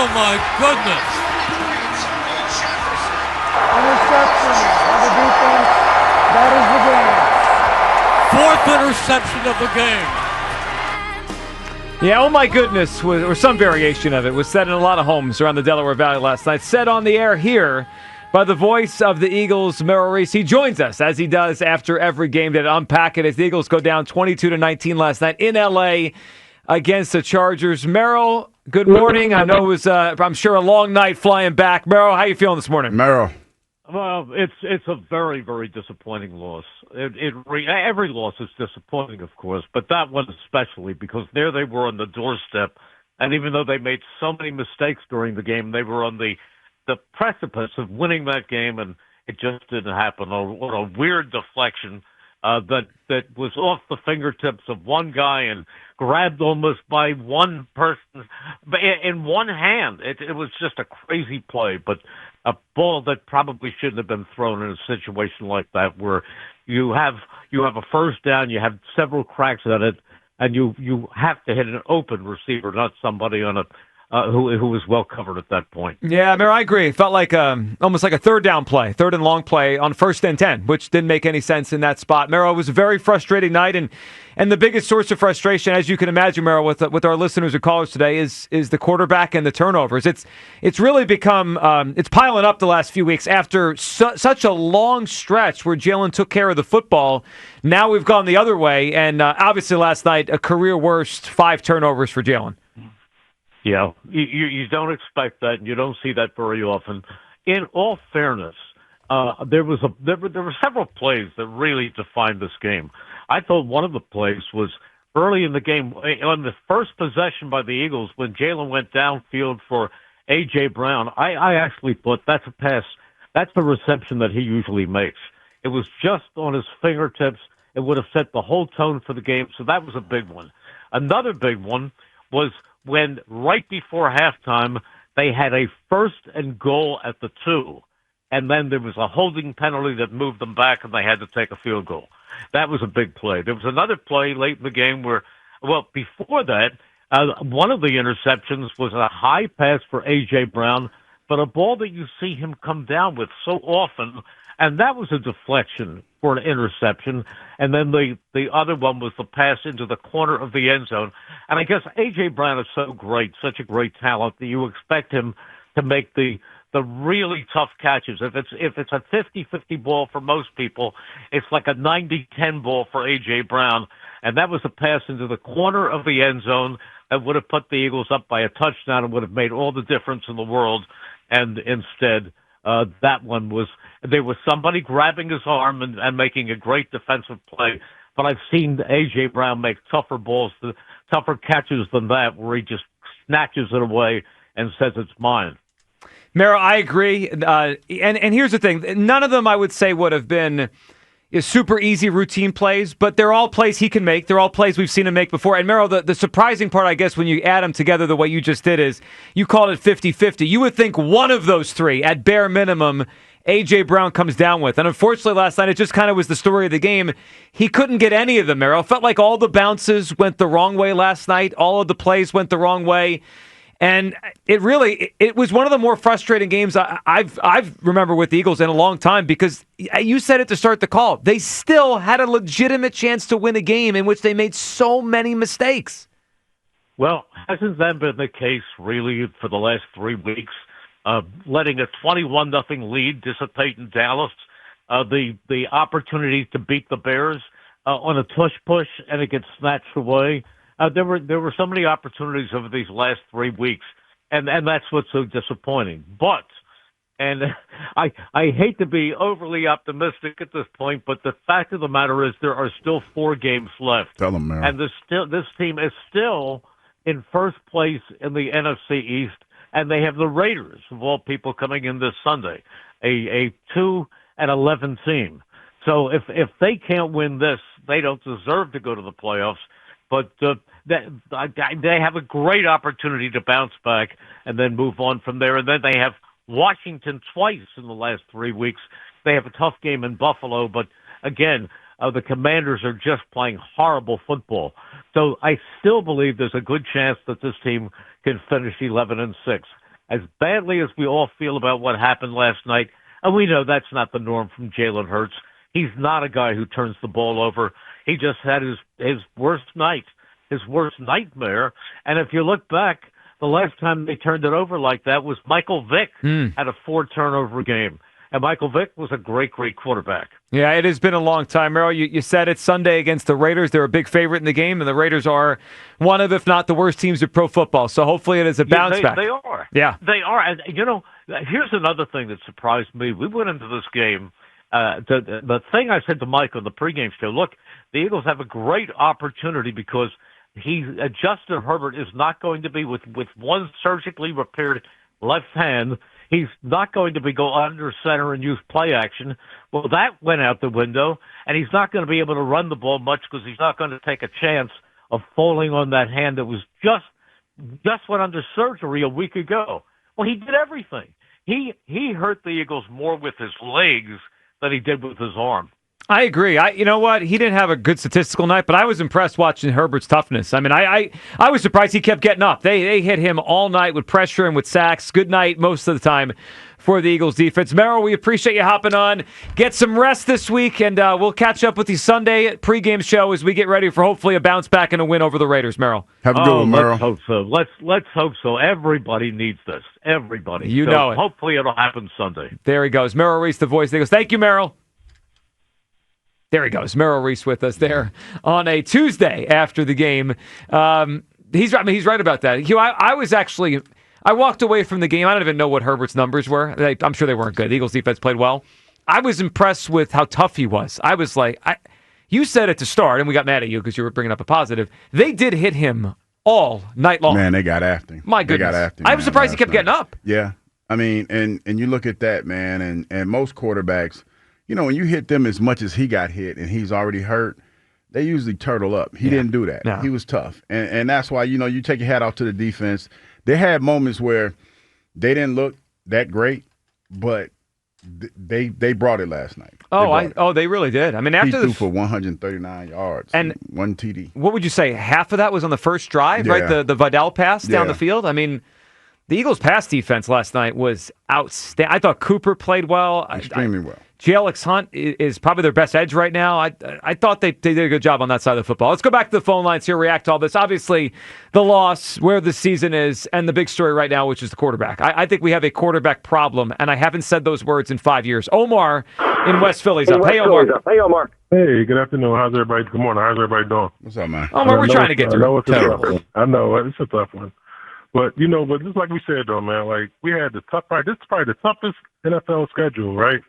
Oh, my goodness. Interception of the defense. That is the game. Fourth interception of the game. Yeah, oh my goodness, or some variation of it, was said in a lot of homes around the Delaware Valley last night. Said on the air here by the voice of the Eagles, Merrill Reese. He joins us, as he does after every game, to unpack it as the Eagles go down 22-19 last night in L.A. against the Chargers. Merrill, good morning. I know it was, I'm sure, a long night flying back. Merrill, how you feeling this morning? Merrill. Well, it's a very, very disappointing loss. Every loss is disappointing, of course, but that one especially, because there they were on the doorstep, and even though they made so many mistakes during the game, they were on the precipice of winning that game, and it just didn't happen. What a weird deflection that was off the fingertips of one guy and grabbed almost by one person in one hand. It was just a crazy play, but a ball that probably shouldn't have been thrown in a situation like that, where you have a first down, you have several cracks at it, and you have to hit an open receiver, not somebody on a who was well covered at that point. Yeah, Merrill, I agree. It felt like almost like a third and long play on 1st and 10, which didn't make any sense in that spot. Merrill, it was a very frustrating night, and the biggest source of frustration, as you can imagine, Merrill, with our listeners and callers today, is the quarterback and the turnovers. It's really become it's piling up the last few weeks after such a long stretch where Jalen took care of the football. Now we've gone the other way, and obviously last night a career worst 5 turnovers for Jalen. Yeah, you don't expect that, and you don't see that very often. In all fairness, there were several plays that really defined this game. I thought one of the plays was early in the game, on the first possession by the Eagles, when Jalen went downfield for A.J. Brown. I actually thought that's a pass. That's the reception that he usually makes. It was just on his fingertips. It would have set the whole tone for the game, so that was a big one. Another big one was when right before halftime they had a 1st and goal at the 2, and then there was a holding penalty that moved them back, and they had to take a field goal. That was a big play. There was another play late in the game where, well, before that, one of the interceptions was a high pass for A.J. Brown, but a ball that you see him come down with so often, and that was a deflection for an interception. And then the other one was the pass into the corner of the end zone. And I guess A.J. Brown is so great, such a great talent, that you expect him to make the really tough catches. If it's a 50-50 ball for most people, it's like a 90-10 ball for A.J. Brown. And that was a pass into the corner of the end zone that would have put the Eagles up by a touchdown and would have made all the difference in the world. And instead, that one was, there was somebody grabbing his arm and making a great defensive play. But I've seen A.J. Brown make tougher catches than that, where he just snatches it away and says it's mine. Merrill, I agree. And here's the thing. None of them, I would say, would have been super easy routine plays, but they're all plays he can make. They're all plays we've seen him make before. And Merrill, the surprising part, I guess, when you add them together the way you just did is you called it 50-50. You would think one of those 3, at bare minimum, A.J. Brown comes down with. And unfortunately, last night, it just kind of was the story of the game. He couldn't get any of them, Merrill. It felt like all the bounces went the wrong way last night. All of the plays went the wrong way. And it was one of the more frustrating games I've remember with the Eagles in a long time, because you said it to start the call. They still had a legitimate chance to win a game in which they made so many mistakes. Well, hasn't that been the case really for the last 3 weeks? Letting a 21-0 lead dissipate in Dallas, the opportunity to beat the Bears on a tush-push, and it gets snatched away. There were so many opportunities over these last 3 weeks, and that's what's so disappointing. But, and I hate to be overly optimistic at this point, but the fact of the matter is there are still 4 games left. Tell them, Merrill. And this team is still in first place in the NFC East, and they have the Raiders, of all people, coming in this Sunday, a 2-11 team. So if they can't win this, they don't deserve to go to the playoffs. But they have a great opportunity to bounce back and then move on from there. And then they have Washington twice in the last 3 weeks. They have a tough game in Buffalo. But, again, the Commanders are just playing horrible football. So I still believe there's a good chance that this team can finish 11-6. as badly as we all feel about what happened last night, and we know that's not the norm from Jalen Hurts. He's not a guy who turns the ball over. He just had his worst night, his worst nightmare. And if you look back, the last time they turned it over like that was Michael Vick had a 4-turnover game. And Michael Vick was a great, great quarterback. Yeah, it has been a long time, Merrill. You said it Sunday against the Raiders. They're a big favorite in the game, and the Raiders are one of, if not the worst teams of pro football. So hopefully it is a bounce back. They are. Yeah. They are. And, here's another thing that surprised me. We went into this game. The thing I said to Mike on the pregame show, look, the Eagles have a great opportunity because Justin Herbert is not going to be with one surgically repaired left hand. He's not going to be go under center and use play action. Well, that went out the window, and he's not going to be able to run the ball much because he's not going to take a chance of falling on that hand that was just went under surgery a week ago. Well, he did everything. He hurt the Eagles more with his legs than he did with his arm. I agree. You know what? He didn't have a good statistical night, but I was impressed watching Herbert's toughness. I mean, I was surprised he kept getting up. They hit him all night with pressure and with sacks. Good night most of the time for the Eagles defense. Merrill, we appreciate you hopping on. Get some rest this week, and we'll catch up with you Sunday pregame show as we get ready for hopefully a bounce back and a win over the Raiders. Merrill. Have a good one, Merrill. Let's hope so. Let's hope so. Everybody needs this. Everybody. You know it. Hopefully it'll happen Sunday. There he goes. Merrill Reese, the voice of the Eagles. Thank you, Merrill. There he goes. Merrill Reese with us there on a Tuesday after the game. He's right about that. Hugh, I walked away from the game. I don't even know what Herbert's numbers were. I'm sure they weren't good. The Eagles defense played well. I was impressed with how tough he was. I was like, you said it to start, and we got mad at you because you were bringing up a positive. They did hit him all night long. Man, they got after him. My goodness. They got after him, I was surprised he kept getting up. Yeah. I mean, and you look at that, man, and most quarterbacks, when you hit them as much as he got hit and he's already hurt, they usually turtle up. He didn't do that. No. He was tough. And that's why, you take your hat off to the defense. They had moments where they didn't look that great, but they brought it last night. They really did. I mean, after he threw for 139 yards and one TD. What would you say? Half of that was on the first drive, right? The Vidal pass down the field. I mean, the Eagles' pass defense last night was outstanding. I thought Cooper played well. Extremely well. J.L.X. Hunt is probably their best edge right now. I thought they did a good job on that side of the football. Let's go back to the phone lines here, react to all this. Obviously, the loss, where the season is, and the big story right now, which is the quarterback. I think we have a quarterback problem, and I haven't said those words in 5 years. Omar in West Philly's up. Hey, Omar. Hey, good afternoon. How's everybody? Good morning. How's everybody doing? What's up, man? Omar, we're trying to get through. I know it's a tough one. But, but just like we said, though, man, like we had this is probably the toughest NFL schedule, right?